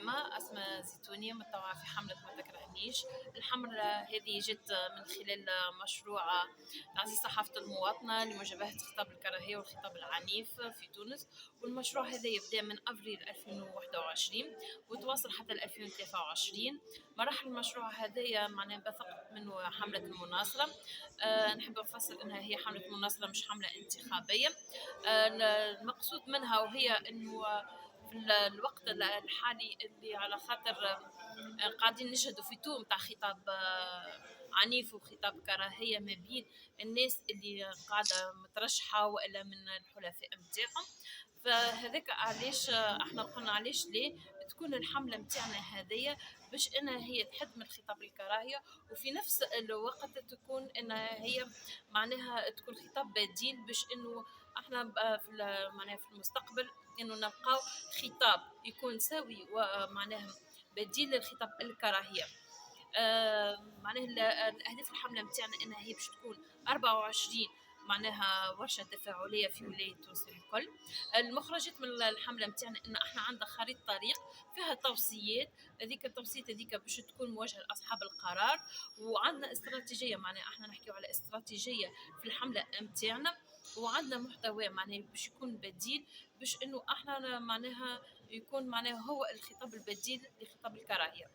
سلامة، أسماء زيتوني متطوعة في حملة ما تكرهنيش. الحملة هذه جت من خلال مشروع تعزيز صحافة المواطنة لمجابهة خطاب الكراهية والخطاب العنيف في تونس. والمشروع هذا يبدأ من أفريل 2021 وتواصل حتى 2023. مراحل المشروع هذايا معناها بثقت منه حملة المناصرة. نحب نفسر أنها هي حملة مناصرة مش حملة انتخابية. المقصود منها وهي أنه في الوقت الحالي اللي على خاطر قاعدين نشهدوا في توم تاع خطاب عنيف وخطاب كراهية ما بين الناس اللي قاعدة مترشحة وإلا من الحلفاء متاعهم. فهذاك علاش احنا قلنا علاش ليه تكون الحملة متاعنا هذية باش انها هي تحد من خطاب الكراهية، وفي نفس الوقت تكون انها هي معناها تكون خطاب بديل باش انه احنا معناها في المستقبل انه نلقاو خطاب يكون سوي ومعناها بديل للخطاب الكراهية. معناها الاهداف الحمله نتاعنا انها هي باش تكون 24 معناها ورشه تفاعليه في ولايه تونس الكل. المخرجات من الحمله نتاعنا ان احنا عندنا خريطه طريق فيها توصيات، هذيك التوصيات هذيك باش تكون موجهه لاصحاب القرار. وعندنا استراتيجيه، معناها احنا نحكيو على استراتيجيه في الحمله نتاعنا، وعندنا محتوى معناها باش يكون بديل باش انه احنا معناها يكون معناها هو الخطاب البديل لخطاب الكراهيه.